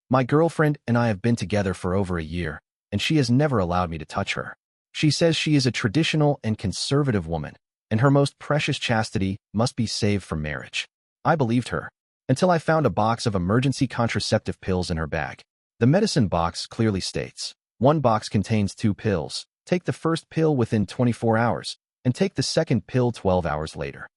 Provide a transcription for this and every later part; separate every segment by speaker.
Speaker 1: My girlfriend and I have been together for over a year, and she has never allowed me to touch her. She says she is a traditional and conservative woman, and her most precious chastity must be saved for marriage. I believed her, until I found a box of emergency contraceptive pills in her bag. The medicine box clearly states, one box contains 2 pills. Take the first pill within 24 hours, and take the second pill 12 hours later.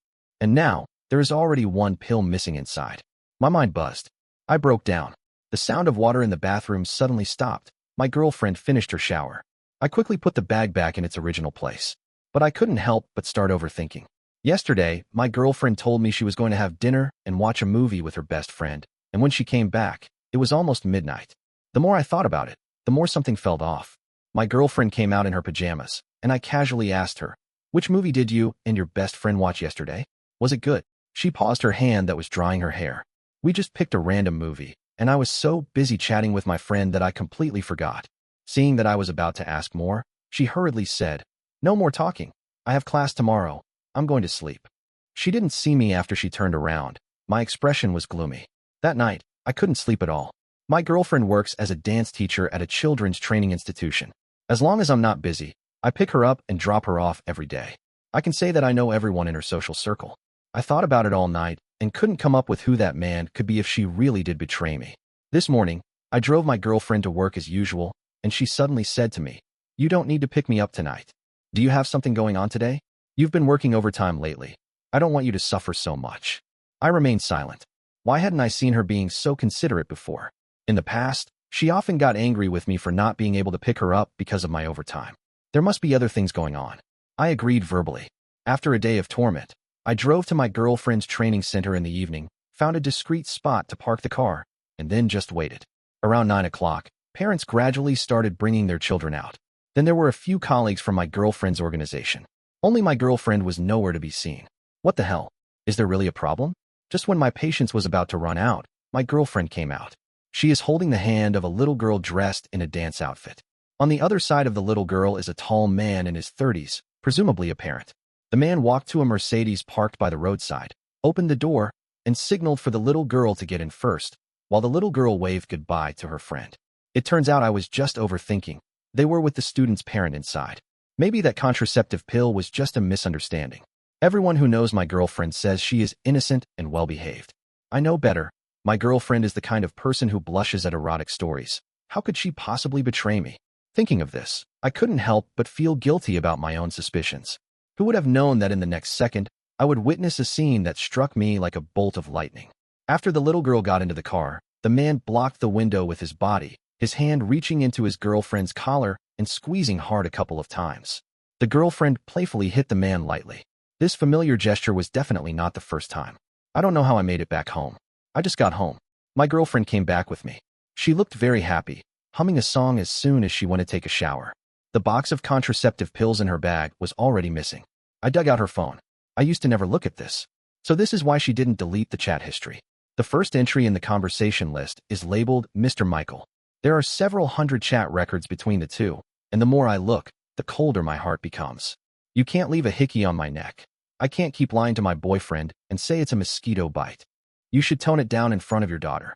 Speaker 1: And now, there is already 1 pill missing inside. My mind buzzed. I broke down. The sound of water in the bathroom suddenly stopped. My girlfriend finished her shower. I quickly put the bag back in its original place. But I couldn't help but start overthinking. Yesterday, my girlfriend told me she was going to have dinner and watch a movie with her best friend, and when she came back, it was almost midnight. The more I thought about it, the more something felt off. My girlfriend came out in her pajamas, and I casually asked her, "Which movie did you and your best friend watch yesterday? Was it good?" She paused her hand that was drying her hair. "We just picked a random movie, and I was so busy chatting with my friend that I completely forgot." Seeing that I was about to ask more, she hurriedly said, "No more talking. I have class tomorrow. I'm going to sleep." She didn't see me after she turned around. My expression was gloomy. That night, I couldn't sleep at all. My girlfriend works as a dance teacher at a children's training institution. As long as I'm not busy, I pick her up and drop her off every day. I can say that I know everyone in her social circle. I thought about it all night and couldn't come up with who that man could be if she really did betray me. This morning, I drove my girlfriend to work as usual, and she suddenly said to me, "You don't need to pick me up tonight. Do you have something going on today? You've been working overtime lately. I don't want you to suffer so much." I remained silent. Why hadn't I seen her being so considerate before? In the past, she often got angry with me for not being able to pick her up because of my overtime. There must be other things going on. I agreed verbally. After a day of torment, I drove to my girlfriend's training center in the evening, found a discreet spot to park the car, and then just waited. Around 9 o'clock, parents gradually started bringing their children out. Then there were a few colleagues from my girlfriend's organization. Only my girlfriend was nowhere to be seen. What the hell? Is there really a problem? Just when my patience was about to run out, my girlfriend came out. She is holding the hand of a little girl dressed in a dance outfit. On the other side of the little girl is a tall man in his 30s, presumably a parent. The man walked to a Mercedes parked by the roadside, opened the door, and signaled for the little girl to get in first, while the little girl waved goodbye to her friend. It turns out I was just overthinking. They were with the student's parent inside. Maybe that contraceptive pill was just a misunderstanding. Everyone who knows my girlfriend says she is innocent and well-behaved. I know better. My girlfriend is the kind of person who blushes at erotic stories. How could she possibly betray me? Thinking of this, I couldn't help but feel guilty about my own suspicions. Who would have known that in the next second, I would witness a scene that struck me like a bolt of lightning? After the little girl got into the car, the man blocked the window with his body, his hand reaching into his girlfriend's collar and squeezing hard a couple of times. The girlfriend playfully hit the man lightly. This familiar gesture was definitely not the first time. I don't know how I made it back home. I just got home. My girlfriend came back with me. She looked very happy, humming a song as soon as she went to take a shower. The box of contraceptive pills in her bag was already missing. I dug out her phone. I used to never look at this. So this is why she didn't delete the chat history. The first entry in the conversation list is labeled Mr. Michael. There are several hundred chat records between the two, and the more I look, the colder my heart becomes. You can't leave a hickey on my neck. I can't keep lying to my boyfriend and say it's a mosquito bite. You should tone it down in front of your daughter.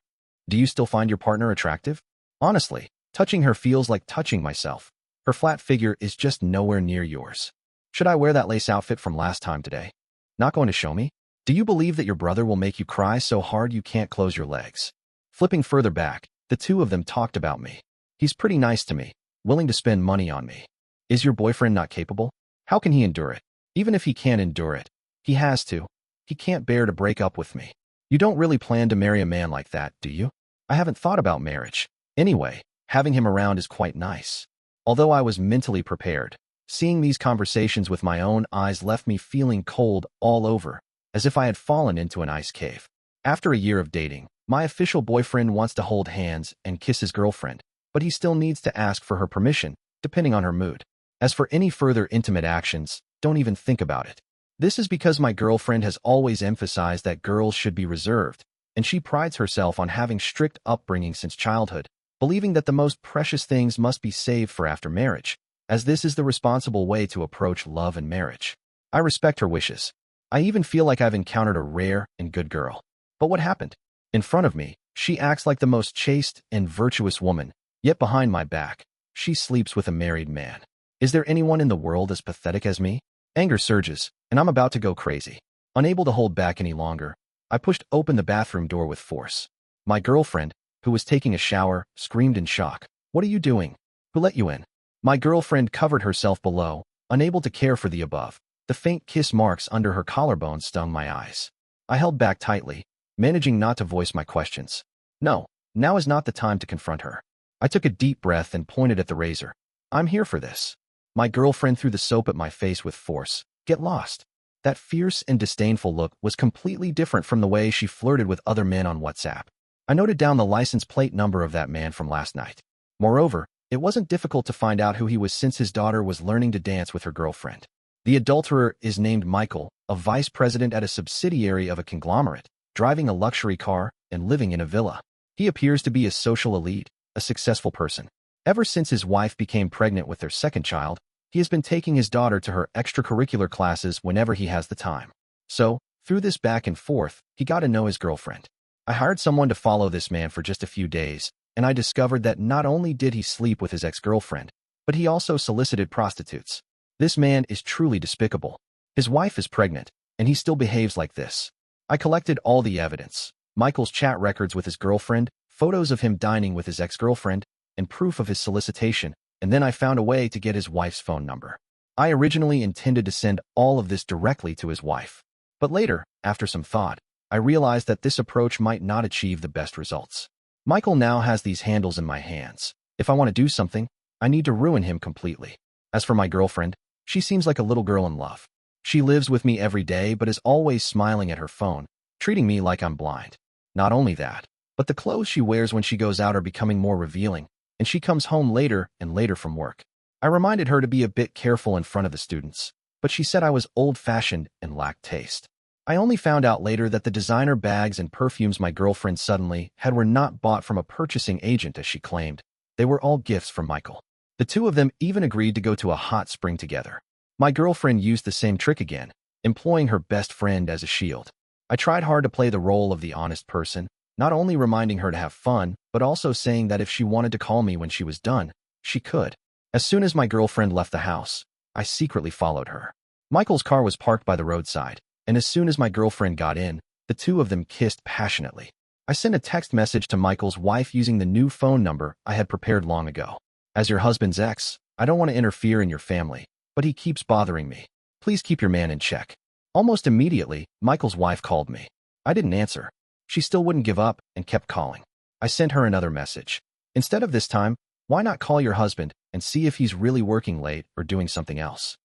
Speaker 1: Do you still find your partner attractive? Honestly, touching her feels like touching myself. Her flat figure is just nowhere near yours. Should I wear that lace outfit from last time today? Not going to show me? Do you believe that your brother will make you cry so hard you can't close your legs? Flipping further back, the two of them talked about me. He's pretty nice to me, willing to spend money on me. Is your boyfriend not capable? How can he endure it? Even if he can't endure it, he has to. He can't bear to break up with me. You don't really plan to marry a man like that, do you? I haven't thought about marriage. Anyway, having him around is quite nice. Although I was mentally prepared, seeing these conversations with my own eyes left me feeling cold all over, as if I had fallen into an ice cave. After a year of dating, my official boyfriend wants to hold hands and kiss his girlfriend, but he still needs to ask for her permission, depending on her mood. As for any further intimate actions, don't even think about it. This is because my girlfriend has always emphasized that girls should be reserved, and she prides herself on having strict upbringing since childhood, believing that the most precious things must be saved for after marriage, as this is the responsible way to approach love and marriage. I respect her wishes. I even feel like I've encountered a rare and good girl. But what happened? In front of me, She acts like the most chaste and virtuous woman, yet behind my back, she sleeps with a married man. Is there anyone in the world as pathetic as me? Anger surges, and I'm about to go crazy. Unable to hold back any longer, I pushed open the bathroom door with force. My girlfriend, who was taking a shower, screamed in shock. "What are you doing? Who let you in?" My girlfriend covered herself below, unable to care for the above. The faint kiss marks under her collarbone stung my eyes. I held back tightly, managing not to voice my questions. No, now is not the time to confront her. I took a deep breath and pointed at the razor. I'm here for this. My girlfriend threw the soap at my face with force. Get lost. That fierce and disdainful look was completely different from the way she flirted with other men on WhatsApp. I noted down the license plate number of that man from last night. Moreover, it wasn't difficult to find out who he was since his daughter was learning to dance with her girlfriend. The adulterer is named Michael, a vice president at a subsidiary of a conglomerate, driving a luxury car and living in a villa. He appears to be a social elite, a successful person. Ever since his wife became pregnant with their second child, he has been taking his daughter to her extracurricular classes whenever he has the time. So, through this back and forth, he got to know his girlfriend. I hired someone to follow this man for just a few days, and I discovered that not only did he sleep with his ex-girlfriend, but he also solicited prostitutes. This man is truly despicable. His wife is pregnant, and he still behaves like this. I collected all the evidence: Michael's chat records with his girlfriend, photos of him dining with his ex-girlfriend, and proof of his solicitation, and then I found a way to get his wife's phone number. I originally intended to send all of this directly to his wife. But later, after some thought, I realized that this approach might not achieve the best results. Michael now has these handles in my hands. If I want to do something, I need to ruin him completely. As for my girlfriend, she seems like a little girl in love. She lives with me every day but is always smiling at her phone, treating me like I'm blind. Not only that, but the clothes she wears when she goes out are becoming more revealing, and she comes home later and later from work. I reminded her to be a bit careful in front of the students, but she said I was old-fashioned and lacked taste. I only found out later that the designer bags and perfumes my girlfriend suddenly had were not bought from a purchasing agent as she claimed. They were all gifts from Michael. The two of them even agreed to go to a hot spring together. My girlfriend used the same trick again, employing her best friend as a shield. I tried hard to play the role of the honest person, not only reminding her to have fun, but also saying that if she wanted to call me when she was done, she could. As soon as my girlfriend left the house, I secretly followed her. Michael's car was parked by the roadside, and as soon as my girlfriend got in, the two of them kissed passionately. I sent a text message to Michael's wife using the new phone number I had prepared long ago. As your husband's ex, I don't want to interfere in your family, but he keeps bothering me. Please keep your man in check. Almost immediately, Michael's wife called me. I didn't answer. She still wouldn't give up and kept calling. I sent her another message. Instead of this time, why not call your husband and see if he's really working late or doing something else?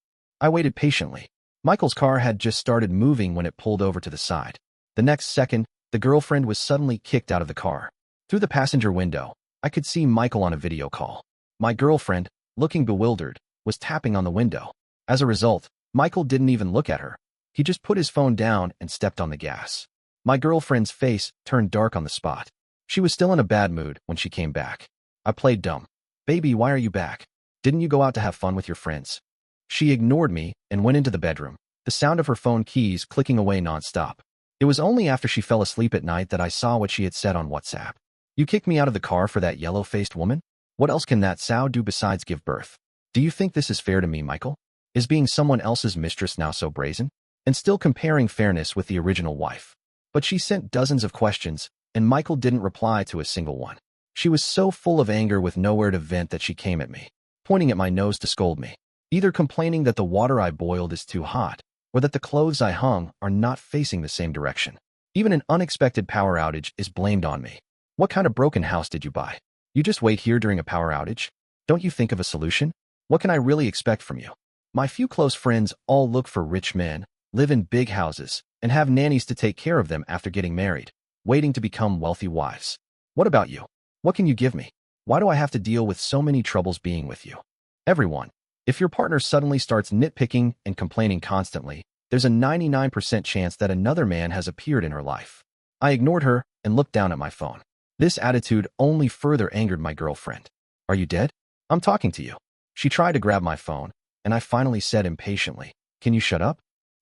Speaker 1: I waited patiently. Michael's car had just started moving when it pulled over to the side. The next second, the girlfriend was suddenly kicked out of the car. Through the passenger window, I could see Michael on a video call. My girlfriend, looking bewildered, was tapping on the window. As a result, Michael didn't even look at her. He just put his phone down and stepped on the gas. My girlfriend's face turned dark on the spot. She was still in a bad mood when she came back. I played dumb. Baby, why are you back? Didn't you go out to have fun with your friends? She ignored me and went into the bedroom, the sound of her phone keys clicking away nonstop. It was only after she fell asleep at night that I saw what she had said on WhatsApp. You kicked me out of the car for that yellow-faced woman? What else can that sow do besides give birth? Do you think this is fair to me, Michael? Is being someone else's mistress now so brazen? And still comparing fairness with the original wife. But she sent dozens of questions, and Michael didn't reply to a single one. She was so full of anger with nowhere to vent that she came at me, pointing at my nose to scold me, either complaining that the water I boiled is too hot, or that the clothes I hung are not facing the same direction. Even an unexpected power outage is blamed on me. What kind of broken house did you buy? You just wait here during a power outage? Don't you think of a solution? What can I really expect from you? My few close friends all look for rich men, live in big houses, and have nannies to take care of them after getting married, waiting to become wealthy wives. What about you? What can you give me? Why do I have to deal with so many troubles being with you? Everyone, if your partner suddenly starts nitpicking and complaining constantly, there's a 99% chance that another man has appeared in her life. I ignored her and looked down at my phone. This attitude only further angered my girlfriend. Are you dead? I'm talking to you. She tried to grab my phone, and I finally said impatiently, can you shut up?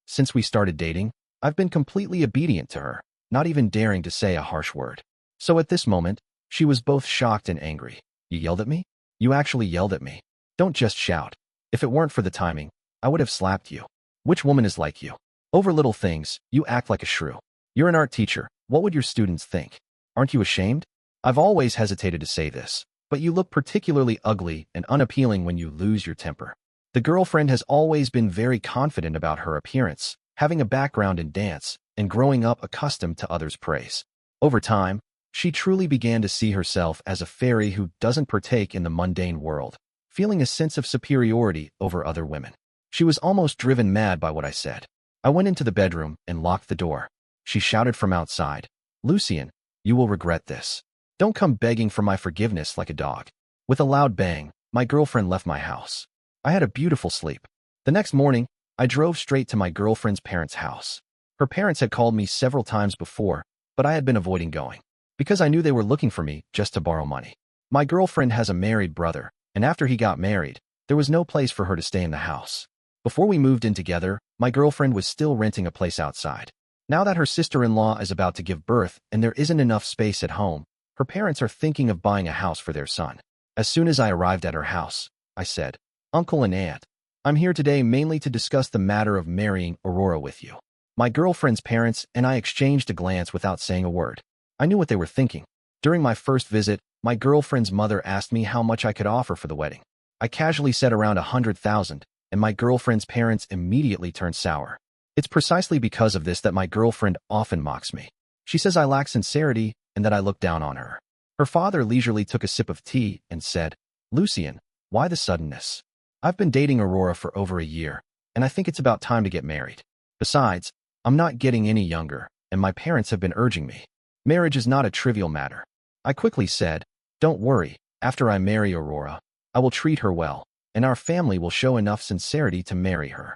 Speaker 1: Since we started dating, I've been completely obedient to her, not even daring to say a harsh word. So at this moment, she was both shocked and angry. You yelled at me? You actually yelled at me. Don't just shout. If it weren't for the timing, I would have slapped you. Which woman is like you? Over little things, you act like a shrew. You're an art teacher. What would your students think? Aren't you ashamed? I've always hesitated to say this, but you look particularly ugly and unappealing when you lose your temper. The girlfriend has always been very confident about her appearance, having a background in dance, and growing up accustomed to others' praise. Over time, she truly began to see herself as a fairy who doesn't partake in the mundane world, feeling a sense of superiority over other women. She was almost driven mad by what I said. I went into the bedroom and locked the door. She shouted from outside, "Lucien, you will regret this. Don't come begging for my forgiveness like a dog." With a loud bang, my girlfriend left my house. I had a beautiful sleep. The next morning, I drove straight to my girlfriend's parents' house. Her parents had called me several times before, but I had been avoiding going, because I knew they were looking for me just to borrow money. My girlfriend has a married brother, and after he got married, there was no place for her to stay in the house. Before we moved in together, my girlfriend was still renting a place outside. Now that her sister-in-law is about to give birth and there isn't enough space at home, her parents are thinking of buying a house for their son. As soon as I arrived at her house, I said, "Uncle and Aunt, I'm here today mainly to discuss the matter of marrying Aurora with you." My girlfriend's parents and I exchanged a glance without saying a word. I knew what they were thinking. During my first visit, my girlfriend's mother asked me how much I could offer for the wedding. I casually said around 100,000, and my girlfriend's parents immediately turned sour. It's precisely because of this that my girlfriend often mocks me. She says I lack sincerity and that I look down on her. Her father leisurely took a sip of tea and said, "Lucien, why the suddenness? I've been dating Aurora for over a year, and I think it's about time to get married. Besides, I'm not getting any younger, and my parents have been urging me. Marriage is not a trivial matter." I quickly said, "Don't worry, after I marry Aurora, I will treat her well, and our family will show enough sincerity to marry her."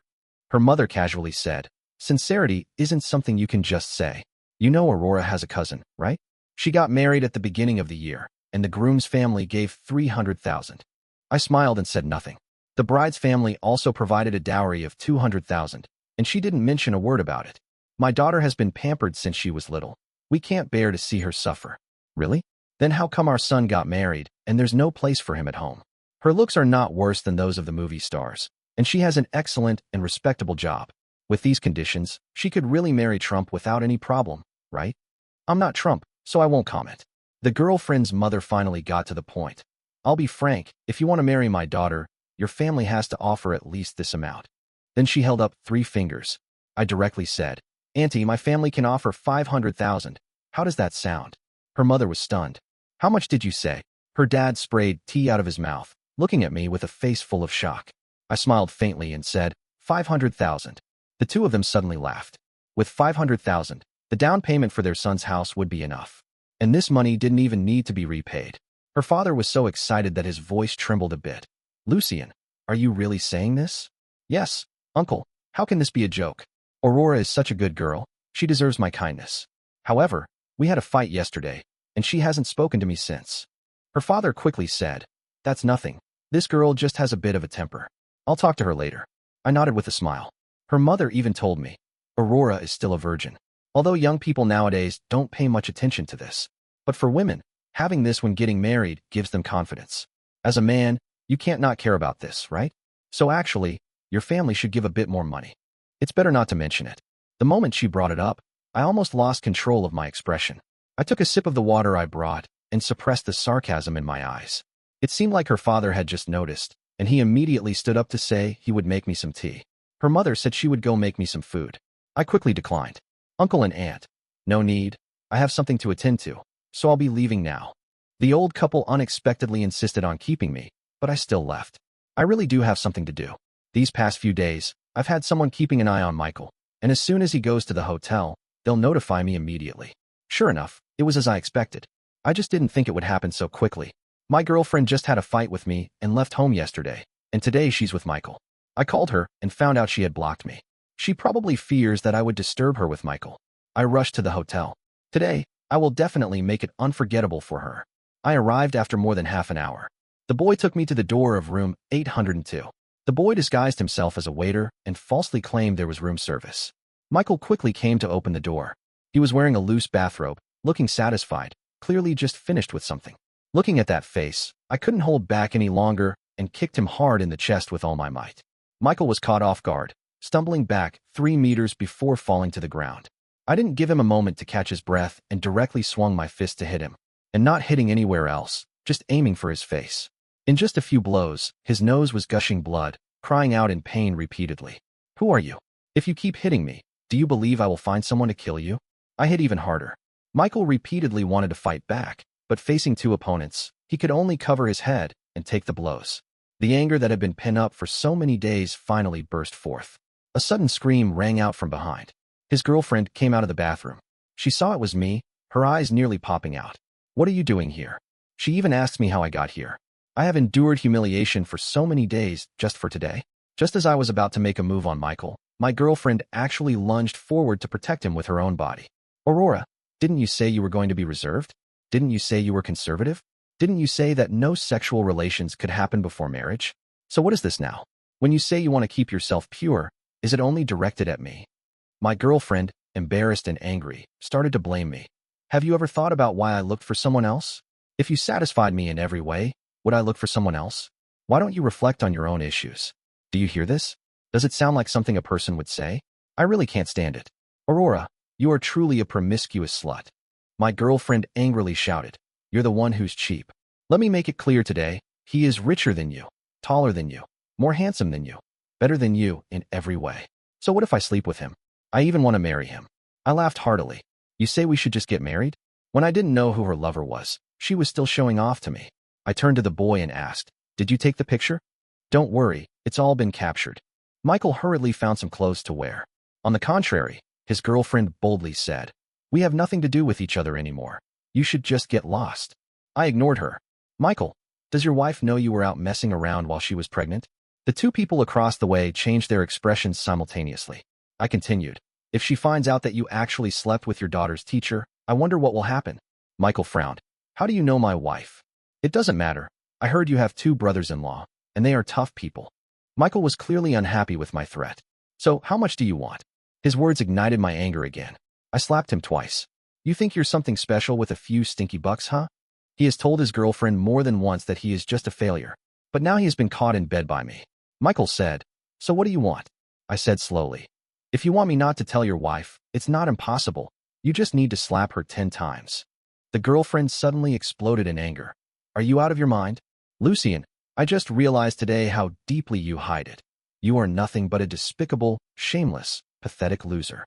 Speaker 1: Her mother casually said, "Sincerity isn't something you can just say. You know Aurora has a cousin, right? She got married at the beginning of the year, and the groom's family gave 300,000. I smiled and said nothing. The bride's family also provided a dowry of 200,000, and she didn't mention a word about it. My daughter has been pampered since she was little. We can't bear to see her suffer." "Really? Then how come our son got married, and there's no place for him at home? Her looks are not worse than those of the movie stars, and she has an excellent and respectable job. With these conditions, she could really marry Trump without any problem, right?" "I'm not Trump, so I won't comment." The girlfriend's mother finally got to the point. "I'll be frank, if you want to marry my daughter, your family has to offer at least this amount." Then she held up 3 fingers. I directly said, "Auntie, my family can offer 500,000. How does that sound?" Her mother was stunned. "How much did you say?" Her dad sprayed tea out of his mouth, looking at me with a face full of shock. I smiled faintly and said, 500,000. The two of them suddenly laughed. With 500,000, the down payment for their son's house would be enough. And this money didn't even need to be repaid. Her father was so excited that his voice trembled a bit. "Lucien, are you really saying this?" "Yes, uncle. How can this be a joke? Aurora is such a good girl. She deserves my kindness. However, we had a fight yesterday, and she hasn't spoken to me since." Her father quickly said, "That's nothing. This girl just has a bit of a temper. I'll talk to her later." I nodded with a smile. Her mother even told me, "Aurora is still a virgin." Although young people nowadays don't pay much attention to this. But for women, having this when getting married gives them confidence. As a man, you can't not care about this, right? So actually, your family should give a bit more money. It's better not to mention it. The moment she brought it up, I almost lost control of my expression. I took a sip of the water I brought and suppressed the sarcasm in my eyes. It seemed like her father had just noticed, and he immediately stood up to say he would make me some tea. Her mother said she would go make me some food. I quickly declined. "Uncle and Aunt, no need. I have something to attend to, so I'll be leaving now." The old couple unexpectedly insisted on keeping me, but I still left. I really do have something to do. These past few days, I've had someone keeping an eye on Michael, and as soon as he goes to the hotel, they'll notify me immediately. Sure enough, it was as I expected. I just didn't think it would happen so quickly. My girlfriend just had a fight with me and left home yesterday, and today she's with Michael. I called her and found out she had blocked me. She probably fears that I would disturb her with Michael. I rushed to the hotel. Today, I will definitely make it unforgettable for her. I arrived after more than half an hour. The boy took me to the door of room 802. The boy disguised himself as a waiter and falsely claimed there was room service. Michael quickly came to open the door. He was wearing a loose bathrobe, looking satisfied. clearly just finished with something. Looking at that face, I couldn't hold back any longer and kicked him hard in the chest with all my might. Michael was caught off guard, stumbling back 3 meters before falling to the ground. I didn't give him a moment to catch his breath and directly swung my fist to hit him, and not hitting anywhere else, just aiming for his face. In just a few blows, his nose was gushing blood, crying out in pain repeatedly. "Who are you? If you keep hitting me, do you believe I will find someone to kill you?" I hit even harder. Michael repeatedly wanted to fight back, but facing 2 opponents, he could only cover his head and take the blows. The anger that had been pent up for so many days finally burst forth. A sudden scream rang out from behind. His girlfriend came out of the bathroom. She saw it was me, her eyes nearly popping out. "What are you doing here?" She even asked me how I got here. I have endured humiliation for so many days just for today. Just as I was about to make a move on Michael, my girlfriend actually lunged forward to protect him with her own body. "Aurora, didn't you say you were going to be reserved? Didn't you say you were conservative? Didn't you say that no sexual relations could happen before marriage? So what is this now? When you say you want to keep yourself pure, is it only directed at me?" My girlfriend, embarrassed and angry, started to blame me. "Have you ever thought about why I looked for someone else? If you satisfied me in every way, would I look for someone else? Why don't you reflect on your own issues? Do you hear this? Does it sound like something a person would say? I really can't stand it. Aurora, you are truly a promiscuous slut." My girlfriend angrily shouted. "You're the one who's cheap. Let me make it clear today, he is richer than you, taller than you, more handsome than you, better than you in every way. So what if I sleep with him? I even want to marry him." I laughed heartily. "You say we should just get married?" When I didn't know who her lover was, she was still showing off to me. I turned to the boy and asked, "Did you take the picture?" "Don't worry, it's all been captured." Michael hurriedly found some clothes to wear. On the contrary, his girlfriend boldly said, "We have nothing to do with each other anymore. You should just get lost." I ignored her. "Michael, does your wife know you were out messing around while she was pregnant?" The 2 people across the way changed their expressions simultaneously. I continued, "If she finds out that you actually slept with your daughter's teacher, I wonder what will happen." Michael frowned. "How do you know my wife?" "It doesn't matter. I heard you have 2 brothers-in-law, and they are tough people." Michael was clearly unhappy with my threat. "So, how much do you want?" His words ignited my anger again. I slapped him twice. "You think you're something special with a few stinky bucks, huh?" He has told his girlfriend more than once that he is just a failure, but now he has been caught in bed by me. Michael said, "So what do you want?" I said slowly, "If you want me not to tell your wife, it's not impossible. You just need to slap her 10 times. The girlfriend suddenly exploded in anger. "Are you out of your mind? Lucien, I just realized today how deeply you hide it. You are nothing but a despicable, shameless, pathetic loser."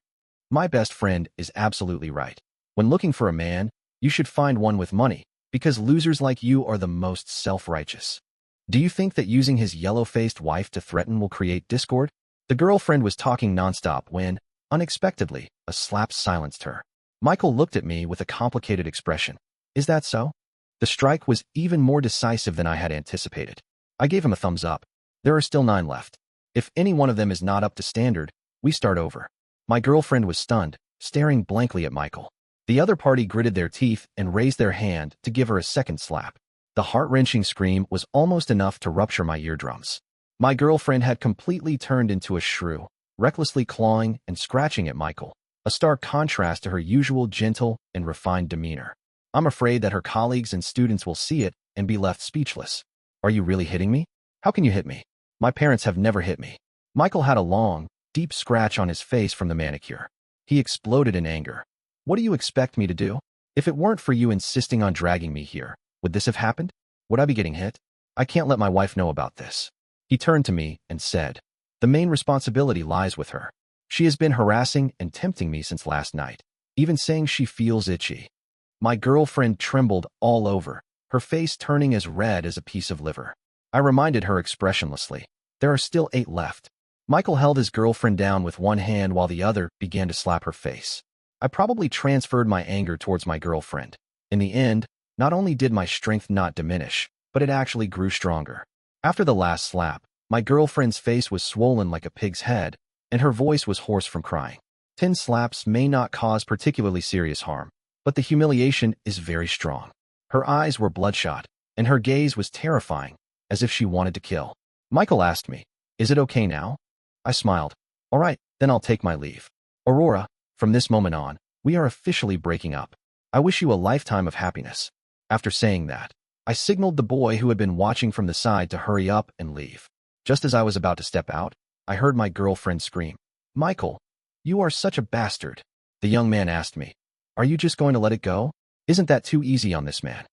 Speaker 1: My best friend is absolutely right. When looking for a man, you should find one with money, because losers like you are the most self-righteous. Do you think that using his yellow-faced wife to threaten will create discord? The girlfriend was talking nonstop when, unexpectedly, a slap silenced her. Michael looked at me with a complicated expression. "Is that so?" The strike was even more decisive than I had anticipated. I gave him a thumbs up. There are still 9 left. If any one of them is not up to standard, we start over. My girlfriend was stunned, staring blankly at Michael. The other party gritted their teeth and raised their hand to give her a second slap. The heart-wrenching scream was almost enough to rupture my eardrums. My girlfriend had completely turned into a shrew, recklessly clawing and scratching at Michael, a stark contrast to her usual gentle and refined demeanor. I'm afraid that her colleagues and students will see it and be left speechless. "Are you really hitting me? How can you hit me? My parents have never hit me." Michael had a long, deep scratch on his face from the manicure. He exploded in anger. "What do you expect me to do? If it weren't for you insisting on dragging me here, would this have happened? Would I be getting hit? I can't let my wife know about this." He turned to me and said, "The main responsibility lies with her. She has been harassing and tempting me since last night, even saying she feels itchy." My girlfriend trembled all over, her face turning as red as a piece of liver. I reminded her expressionlessly, "There are still 8 left." Michael held his girlfriend down with one hand while the other began to slap her face. I probably transferred my anger towards my girlfriend. In the end, not only did my strength not diminish, but it actually grew stronger. After the last slap, my girlfriend's face was swollen like a pig's head, and her voice was hoarse from crying. 10 slaps may not cause particularly serious harm, but the humiliation is very strong. Her eyes were bloodshot, and her gaze was terrifying, as if she wanted to kill. Michael asked me, "Is it okay now?" I smiled. "All right, then I'll take my leave. Aurora, from this moment on, we are officially breaking up. I wish you a lifetime of happiness." After saying that, I signaled the boy who had been watching from the side to hurry up and leave. Just as I was about to step out, I heard my girlfriend scream, "Michael, you are such a bastard." The young man asked me, "Are you just going to let it go? Isn't that too easy on this man?"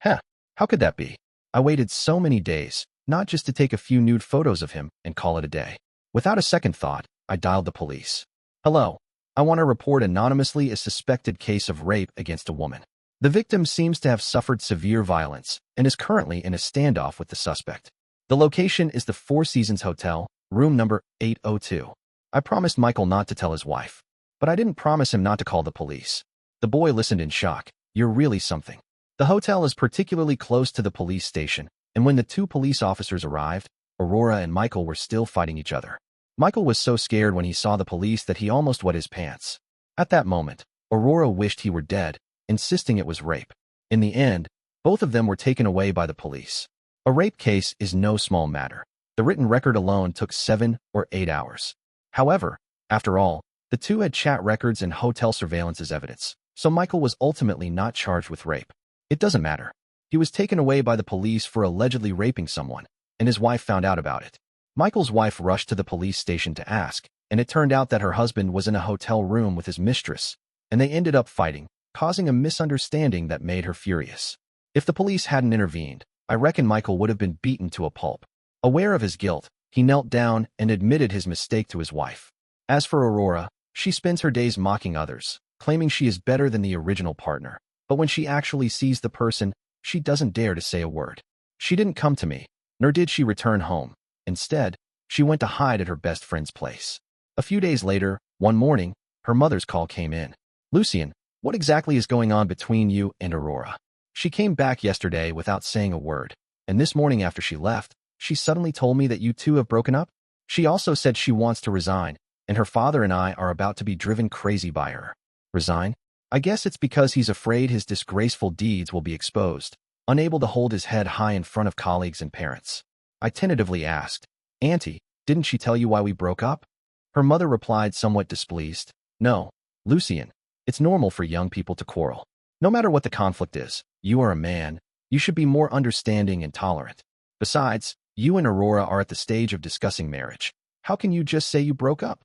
Speaker 1: Heh, how could that be? I waited so many days, not just to take a few nude photos of him and call it a day. Without a second thought, I dialed the police. "Hello, I want to report anonymously a suspected case of rape against a woman. The victim seems to have suffered severe violence and is currently in a standoff with the suspect. The location is the Four Seasons Hotel, room number 802. I promised Michael not to tell his wife, but I didn't promise him not to call the police." The boy listened in shock. "You're really something." The hotel is particularly close to the police station, and when the two police officers arrived, Aurora and Michael were still fighting each other. Michael was so scared when he saw the police that he almost wet his pants. At that moment, Aurora wished he were dead, insisting it was rape. In the end, both of them were taken away by the police. A rape case is no small matter. The written record alone took 7 or 8 hours. However, after all, the two had chat records and hotel surveillance as evidence, so Michael was ultimately not charged with rape. It doesn't matter. He was taken away by the police for allegedly raping someone, and his wife found out about it. Michael's wife rushed to the police station to ask, and it turned out that her husband was in a hotel room with his mistress, and they ended up fighting, causing a misunderstanding that made her furious. If the police hadn't intervened, I reckon Michael would have been beaten to a pulp. Aware of his guilt, he knelt down and admitted his mistake to his wife. As for Aurora, she spends her days mocking others, claiming she is better than the original partner. But when she actually sees the person, she doesn't dare to say a word. She didn't come to me, nor did she return home. Instead, she went to hide at her best friend's place. A few days later, one morning, her mother's call came in. "Lucien, what exactly is going on between you and Aurora?" She came back yesterday without saying a word, and this morning after she left, she suddenly told me that you two have broken up. She also said she wants to resign, and her father and I are about to be driven crazy by her. Resign? I guess it's because he's afraid his disgraceful deeds will be exposed, unable to hold his head high in front of colleagues and parents. I tentatively asked, "Auntie, didn't she tell you why we broke up?" Her mother replied somewhat displeased, "No, Lucien, it's normal for young people to quarrel. No matter what the conflict is, you are a man, you should be more understanding and tolerant. Besides, you and Aurora are at the stage of discussing marriage. How can you just say you broke up?"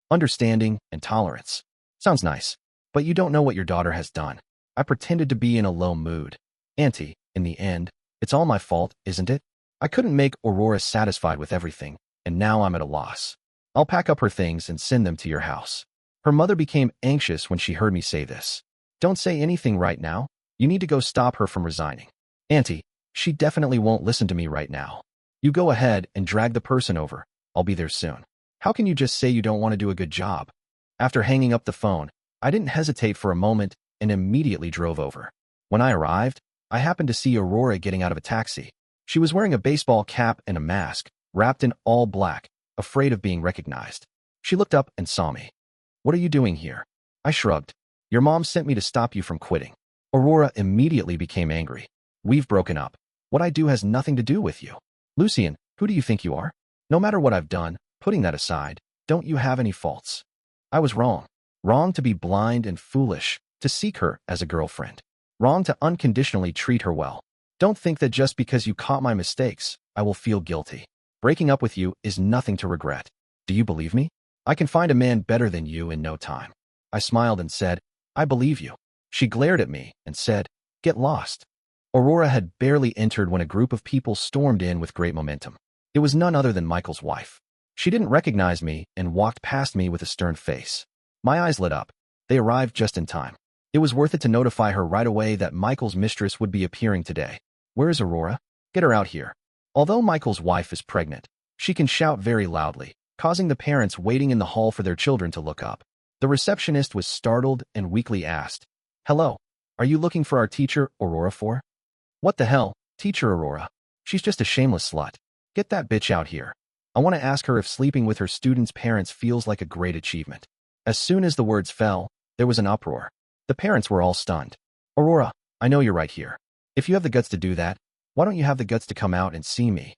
Speaker 1: Understanding and tolerance. Sounds nice, but you don't know what your daughter has done. I pretended to be in a low mood. "Auntie, in the end, it's all my fault, isn't it? I couldn't make Aurora satisfied with everything, and now I'm at a loss. I'll pack up her things and send them to your house." Her mother became anxious when she heard me say this. "Don't say anything right now. You need to go stop her from resigning." "Auntie, she definitely won't listen to me right now. You go ahead and drag the person over. I'll be there soon. How can you just say you don't want to do a good job?" After hanging up the phone, I didn't hesitate for a moment and immediately drove over. When I arrived, I happened to see Aurora getting out of a taxi. She was wearing a baseball cap and a mask, wrapped in all black, afraid of being recognized. She looked up and saw me. "What are you doing here?" I shrugged. "Your mom sent me to stop you from quitting." Aurora immediately became angry. "We've broken up. What I do has nothing to do with you. Lucien, who do you think you are? No matter what I've done, putting that aside, don't you have any faults?" I was wrong. Wrong to be blind and foolish, to seek her as a girlfriend. Wrong to unconditionally treat her well. Don't think that just because you caught my mistakes, I will feel guilty. Breaking up with you is nothing to regret. Do you believe me? I can find a man better than you in no time. I smiled and said, "I believe you." She glared at me and said, "Get lost." Aurora had barely entered when a group of people stormed in with great momentum. It was none other than Michael's wife. She didn't recognize me and walked past me with a stern face. My eyes lit up. They arrived just in time. It was worth it to notify her right away that Michael's mistress would be appearing today. "Where is Aurora? Get her out here." Although Michael's wife is pregnant, she can shout very loudly, causing the parents waiting in the hall for their children to look up. The receptionist was startled and weakly asked, "Hello, are you looking for our teacher, Aurora for?" "What the hell, teacher Aurora? She's just a shameless slut. Get that bitch out here. I want to ask her if sleeping with her students' parents feels like a great achievement." As soon as the words fell, there was an uproar. The parents were all stunned. "Aurora, I know you're right here. If you have the guts to do that, why don't you have the guts to come out and see me?"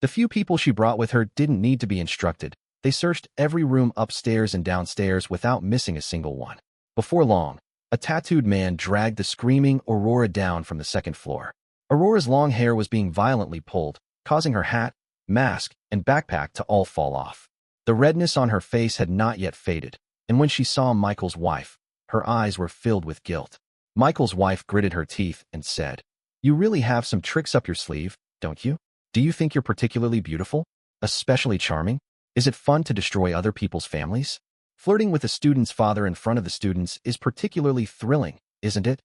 Speaker 1: The few people she brought with her didn't need to be instructed. They searched every room upstairs and downstairs without missing a single one. Before long, A tattooed man dragged the screaming Aurora down from the second floor. Aurora's long hair was being violently pulled, causing her hat, mask, and backpack to all fall off. The redness on her face had not yet faded, and when she saw Michael's wife, her eyes were filled with guilt. Michael's wife gritted her teeth and said, "You really have some tricks up your sleeve, don't you? Do you think you're particularly beautiful? Especially charming? Is it fun to destroy other people's families? Flirting with a student's father in front of the students is particularly thrilling, isn't it?"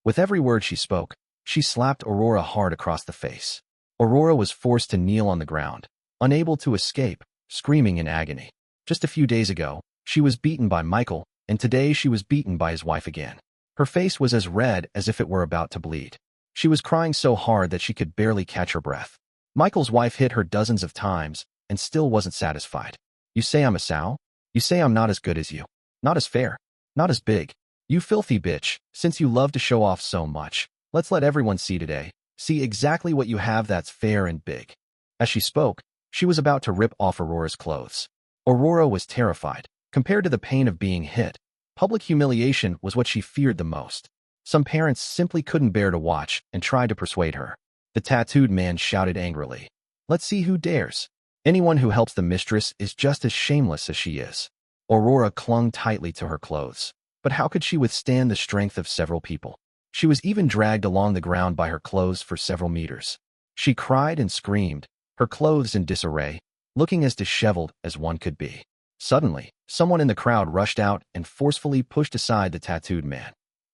Speaker 1: With every word she spoke, she slapped Aurora hard across the face. Aurora was forced to kneel on the ground, unable to escape, screaming in agony. Just a few days ago, she was beaten by Michael, and today she was beaten by his wife again. Her face was as red as if it were about to bleed. She was crying so hard that she could barely catch her breath. Michael's wife hit her dozens of times and still wasn't satisfied. "You say I'm a sow? You say I'm not as good as you. Not as fair. Not as big. You filthy bitch, since you love to show off so much, let's let everyone see today. See exactly what you have that's fair and big." As she spoke, she was about to rip off Aurora's clothes. Aurora was terrified. Compared to the pain of being hit, public humiliation was what she feared the most. Some parents simply couldn't bear to watch and tried to persuade her. The tattooed man shouted angrily, "Let's see who dares. Anyone who helps the mistress is just as shameless as she is." Aurora clung tightly to her clothes. But how could she withstand the strength of several people? She was even dragged along the ground by her clothes for several meters. She cried and screamed, her clothes in disarray, looking as disheveled as one could be. Suddenly, someone in the crowd rushed out and forcefully pushed aside the tattooed man.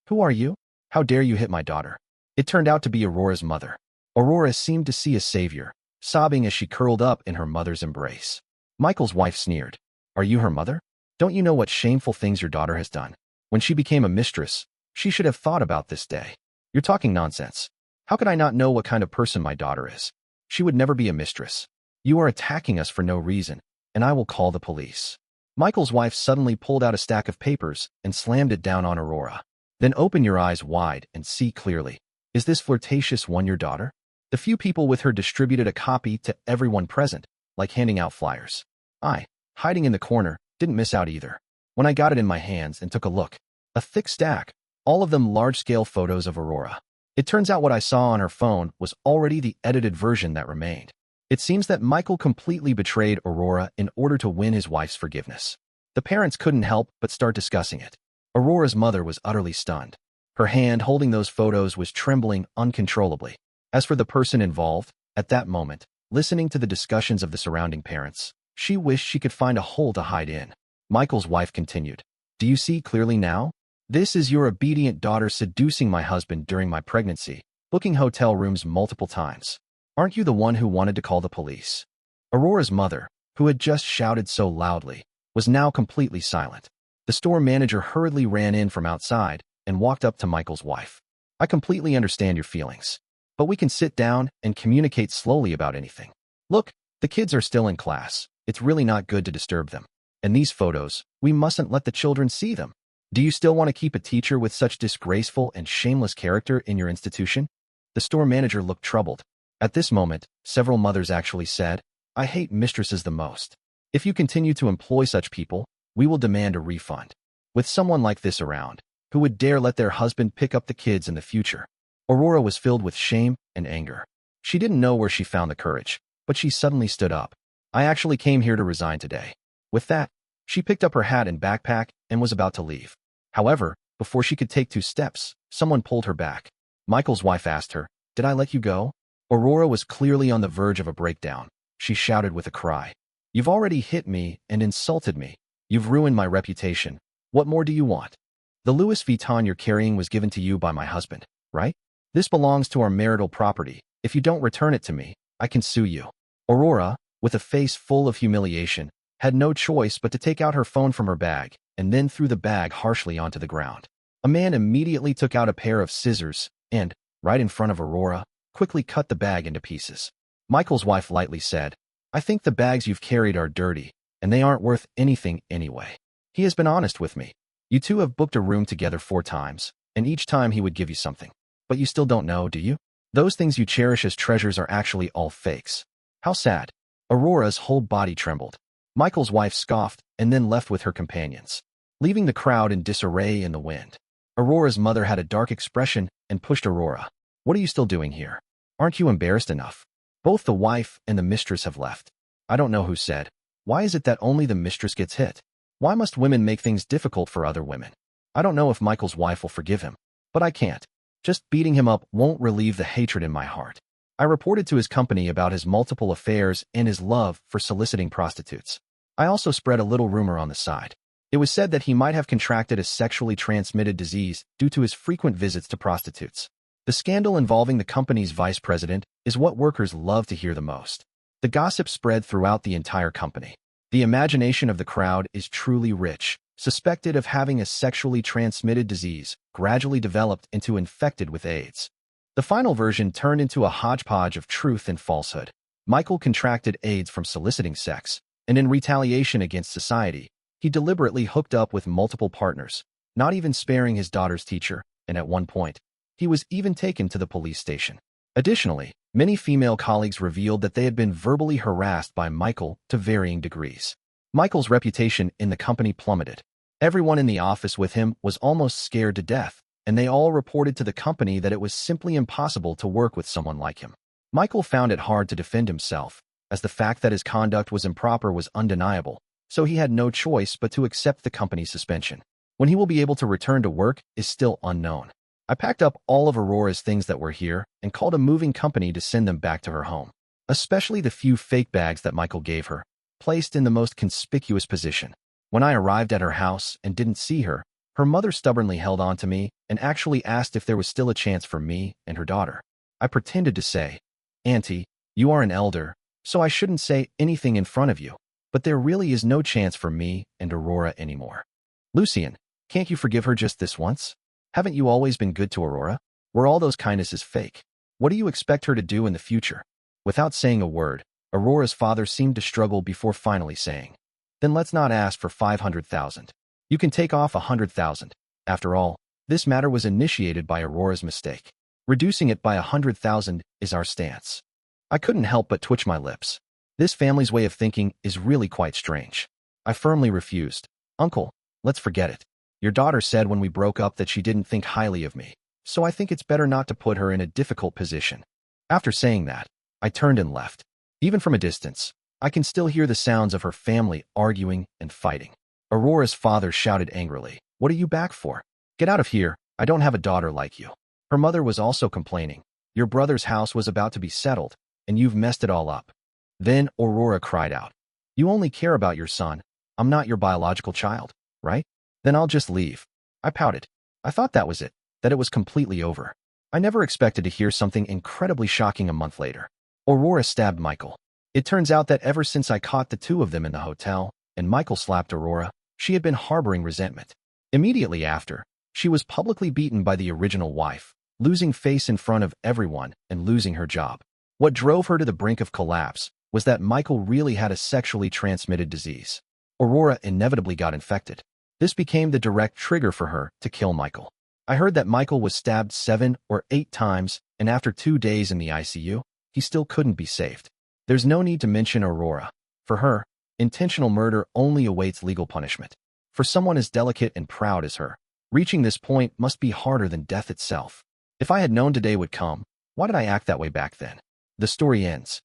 Speaker 1: "Who are you? How dare you hit my daughter?" It turned out to be Aurora's mother. Aurora seemed to see a savior, sobbing as she curled up in her mother's embrace. Michael's wife sneered, "Are you her mother? Don't you know what shameful things your daughter has done? When she became a mistress, she should have thought about this day. You're talking nonsense. How could I not know what kind of person my daughter is? She would never be a mistress. You are attacking us for no reason, and I will call the police." Michael's wife suddenly pulled out a stack of papers and slammed it down on Aurora. "Then open your eyes wide and see clearly. Is this flirtatious one your daughter?" The few people with her distributed a copy to everyone present, like handing out flyers. I, hiding in the corner, didn't miss out either. When I got it in my hands and took a look, a thick stack, all of them large-scale photos of Aurora. It turns out what I saw on her phone was already the edited version that remained. It seems that Michael completely betrayed Aurora in order to win his wife's forgiveness. The parents couldn't help but start discussing it. Aurora's mother was utterly stunned. Her hand holding those photos was trembling uncontrollably. As for the person involved, at that moment, listening to the discussions of the surrounding parents, she wished she could find a hole to hide in. Michael's wife continued, "Do you see clearly now? This is your obedient daughter seducing my husband during my pregnancy, booking hotel rooms multiple times. Aren't you the one who wanted to call the police?" Aurora's mother, who had just shouted so loudly, was now completely silent. The store manager hurriedly ran in from outside and walked up to Michael's wife. "I completely understand your feelings, but we can sit down and communicate slowly about anything. Look, the kids are still in class. It's really not good to disturb them. And these photos, we mustn't let the children see them. Do you still want to keep a teacher with such disgraceful and shameless character in your institution?" The store manager looked troubled. At this moment, several mothers actually said, "I hate mistresses the most. If you continue to employ such people, we will demand a refund." With someone like this around, who would dare let their husband pick up the kids in the future? Aurora was filled with shame and anger. She didn't know where she found the courage, but she suddenly stood up. "I actually came here to resign today." With that, she picked up her hat and backpack and was about to leave. However, before she could take 2 steps, someone pulled her back. Michael's wife asked her, "Did I let you go?" Aurora was clearly on the verge of a breakdown. She shouted with a cry, "You've already hit me and insulted me. You've ruined my reputation. What more do you want? The Louis Vuitton you're carrying was given to you by my husband, right? This belongs to our marital property. If you don't return it to me, I can sue you." Aurora, with a face full of humiliation, had no choice but to take out her phone from her bag and then threw the bag harshly onto the ground. A man immediately took out a pair of scissors and, right in front of Aurora, quickly cut the bag into pieces. Michael's wife lightly said, "I think the bags you've carried are dirty, and they aren't worth anything anyway. He has been honest with me. You two have booked a room together 4 times, and each time he would give you something. But you still don't know, do you? Those things you cherish as treasures are actually all fakes. How sad." Aurora's whole body trembled. Michael's wife scoffed and then left with her companions, leaving the crowd in disarray in the wind. Aurora's mother had a dark expression and pushed Aurora. What are you still doing here? Aren't you embarrassed enough? Both the wife and the mistress have left. I don't know who said. Why is it that only the mistress gets hit? Why must women make things difficult for other women? I don't know if Michael's wife will forgive him, but I can't. Just beating him up won't relieve the hatred in my heart. I reported to his company about his multiple affairs and his love for soliciting prostitutes. I also spread a little rumor on the side. It was said that he might have contracted a sexually transmitted disease due to his frequent visits to prostitutes. The scandal involving the company's vice president is what workers love to hear the most. The gossip spread throughout the entire company. The imagination of the crowd is truly rich. Suspected of having a sexually transmitted disease, gradually developed into infected with AIDS. The final version turned into a hodgepodge of truth and falsehood. Michael contracted AIDS from soliciting sex, and in retaliation against society, he deliberately hooked up with multiple partners, not even sparing his daughter's teacher, and at one point, he was even taken to the police station. Additionally, many female colleagues revealed that they had been verbally harassed by Michael to varying degrees. Michael's reputation in the company plummeted. Everyone in the office with him was almost scared to death, and they all reported to the company that it was simply impossible to work with someone like him. Michael found it hard to defend himself, as the fact that his conduct was improper was undeniable, so he had no choice but to accept the company's suspension. When he will be able to return to work is still unknown. I packed up all of Aurora's things that were here and called a moving company to send them back to her home, especially the few fake bags that Michael gave her, placed in the most conspicuous position. When I arrived at her house and didn't see her, her mother stubbornly held on to me and actually asked if there was still a chance for me and her daughter. I pretended to say, "Auntie, you are an elder, so I shouldn't say anything in front of you, but there really is no chance for me and Aurora anymore. Lucien, can't you forgive her just this once? Haven't you always been good to Aurora? Were all those kindnesses fake? What do you expect her to do in the future?" Without saying a word, Aurora's father seemed to struggle before finally saying, "Then let's not ask for 500,000. You can take off 100,000. After all, this matter was initiated by Aurora's mistake. Reducing it by 100,000 is our stance." I couldn't help but twitch my lips. This family's way of thinking is really quite strange. I firmly refused. "Uncle, let's forget it. Your daughter said when we broke up that she didn't think highly of me, so I think it's better not to put her in a difficult position." After saying that, I turned and left. Even from a distance, I can still hear the sounds of her family arguing and fighting. Aurora's father shouted angrily, "What are you back for? Get out of here, I don't have a daughter like you." Her mother was also complaining, "Your brother's house was about to be settled, and you've messed it all up." Then Aurora cried out, "You only care about your son. I'm not your biological child, right? Then I'll just leave." I pouted. I thought that was it, that it was completely over. I never expected to hear something incredibly shocking a month later. Aurora stabbed Michael. It turns out that ever since I caught the two of them in the hotel, and Michael slapped Aurora, she had been harboring resentment. Immediately after, she was publicly beaten by the original wife, losing face in front of everyone and losing her job. What drove her to the brink of collapse was that Michael really had a sexually transmitted disease. Aurora inevitably got infected. This became the direct trigger for her to kill Michael. I heard that Michael was stabbed 7 or 8 times, and after 2 days in the ICU, he still couldn't be saved. There's no need to mention Aurora. For her, intentional murder only awaits legal punishment. For someone as delicate and proud as her, reaching this point must be harder than death itself. If I had known today would come, why did I act that way back then? The story ends.